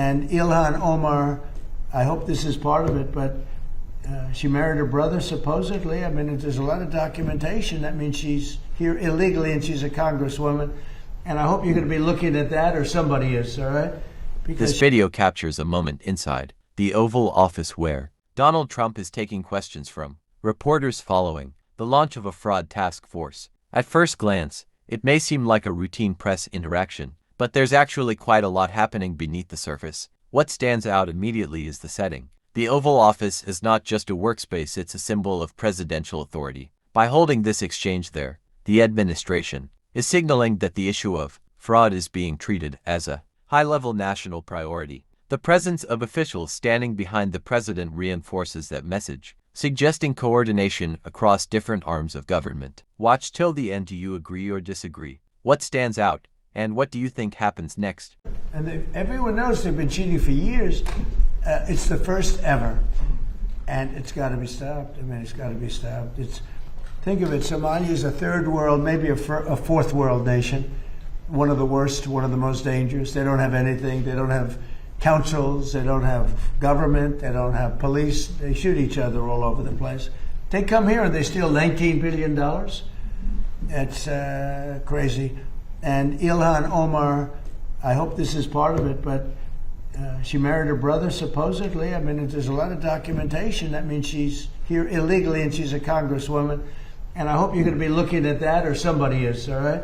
And Ilhan Omar, I hope this is part of it, but she married her brother, supposedly. I mean, there's a lot of documentation. That means she's here illegally and she's a congresswoman. And I hope you're going to be looking at that, or somebody is, all right? Because this video captures a moment inside the Oval Office where Donald Trump is taking questions from reporters following the launch of a fraud task force. At first glance, it may seem like a routine press interaction, but there's actually quite a lot happening beneath the surface. What stands out immediately is the setting. The Oval Office is not just a workspace, it's a symbol of presidential authority. By holding this exchange there, the administration is signaling that the issue of fraud is being treated as a high-level national priority. The presence of officials standing behind the president reinforces that message, suggesting coordination across different arms of government. Watch till the end. Do you agree or disagree? What stands out, and what do you think happens next? And everyone knows they've been cheating for years. It's the first ever, and it's got to be stopped. I mean, it's got to be stopped. Think of it, Somalia is a third world, maybe a fourth world nation, one of the worst, one of the most dangerous. They don't have anything. They don't have councils. They don't have government. They don't have police. They shoot each other all over the place. They come here and they steal $19 billion. That's crazy. And Ilhan Omar, I hope this is part of it, but she married her brother, supposedly. I mean, there's a lot of documentation. That means she's here illegally and she's a congresswoman. And I hope you're going to be looking at that, or somebody is, all right?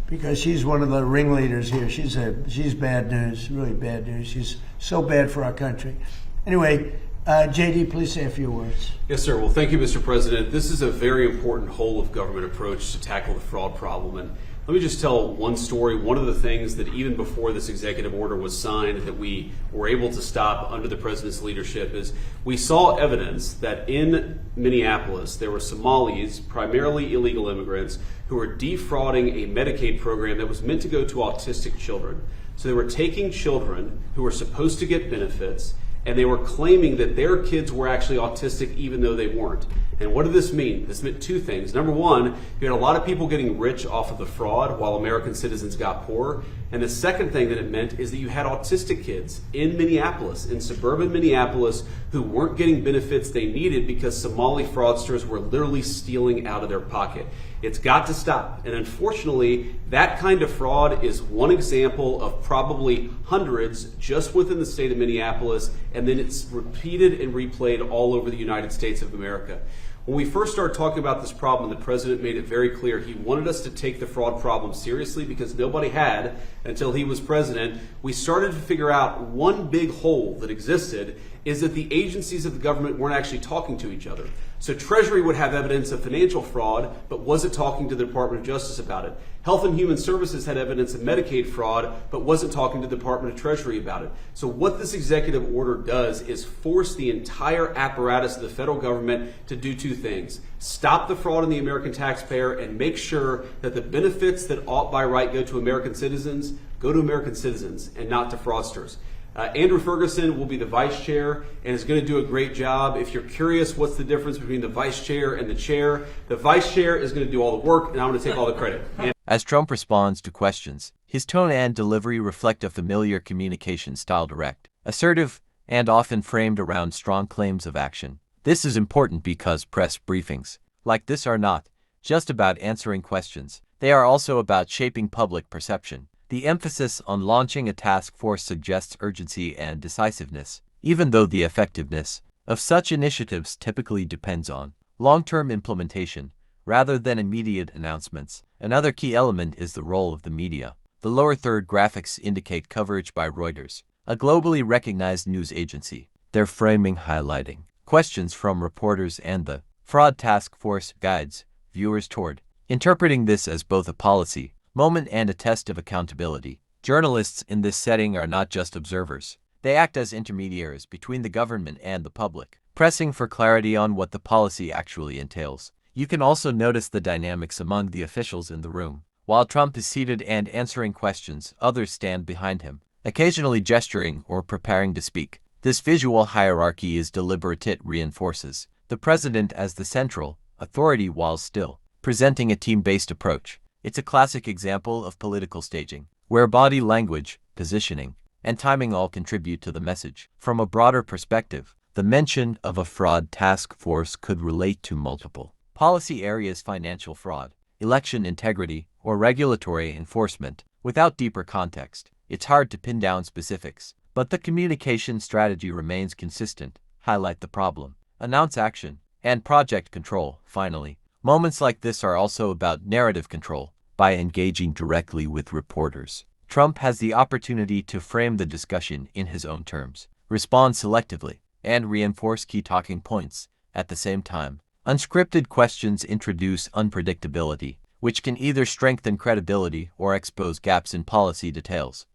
Because she's one of the ringleaders here. She's bad news, really bad news. She's so bad for our country. Anyway, JD, please say a few words. Yes, sir. Well, thank you, Mr. President. This is a very important whole of government approach to tackle the fraud problem. And let me just tell one story. One of the things that even before this executive order was signed that we were able to stop under the president's leadership is we saw evidence that in Minneapolis there were Somalis, primarily illegal immigrants, who were defrauding a Medicaid program that was meant to go to autistic children. So they were taking children who were supposed to get benefits, and they were claiming that their kids were actually autistic even though they weren't. And what did this mean? This meant two things. Number one, you had a lot of people getting rich off of the fraud while American citizens got poor. And the second thing that it meant is that you had autistic kids in Minneapolis, in suburban Minneapolis, who weren't getting benefits they needed because Somali fraudsters were literally stealing out of their pocket. It's got to stop. And unfortunately, that kind of fraud is one example of probably hundreds just within the state of Minneapolis, and then it's repeated and replayed all over the United States of America. When we first started talking about this problem, the president made it very clear he wanted us to take the fraud problem seriously because nobody had until he was president. We started to figure out one big hole that existed is that the agencies of the government weren't actually talking to each other. So Treasury would have evidence of financial fraud, but wasn't talking to the Department of Justice about it. Health and Human Services had evidence of Medicaid fraud, but wasn't talking to the Department of Treasury about it. So what this executive order does is force the entire apparatus of the federal government to do two things. Stop the fraud in the American taxpayer and make sure that the benefits that ought by right go to American citizens and not to fraudsters. Andrew Ferguson will be the vice chair and is going to do a great job. If you're curious what's the difference between the vice chair and the vice chair is going to do all the work and I'm going to take all the credit. As Trump responds to questions, his tone and delivery reflect a familiar communication style: direct, assertive, and often framed around strong claims of action. This is important because press briefings like this are not just about answering questions. They are also about shaping public perception. The emphasis on launching a task force suggests urgency and decisiveness, even though the effectiveness of such initiatives typically depends on long-term implementation rather than immediate announcements. Another key element is the role of the media. The lower third graphics indicate coverage by Reuters, a globally recognized news agency. Their framing highlighting questions from reporters and the fraud task force guides viewers toward interpreting this as both a policy moment and a test of accountability. Journalists in this setting are not just observers. They act as intermediaries between the government and the public, pressing for clarity on what the policy actually entails. You can also notice the dynamics among the officials in the room. While Trump is seated and answering questions, others stand behind him, occasionally gesturing or preparing to speak. This visual hierarchy is deliberate. It reinforces the president as the central authority while still presenting a team-based approach. It's a classic example of political staging, where body language, positioning, and timing all contribute to the message. From a broader perspective, the mention of a fraud task force could relate to multiple policy areas: financial fraud, election integrity, or regulatory enforcement. Without deeper context, it's hard to pin down specifics, but the communication strategy remains consistent: highlight the problem, announce action, and project control. Finally, moments like this are also about narrative control. By engaging directly with reporters, Trump has the opportunity to frame the discussion in his own terms, respond selectively, and reinforce key talking points. At the same time, unscripted questions introduce unpredictability, which can either strengthen credibility or expose gaps in policy details.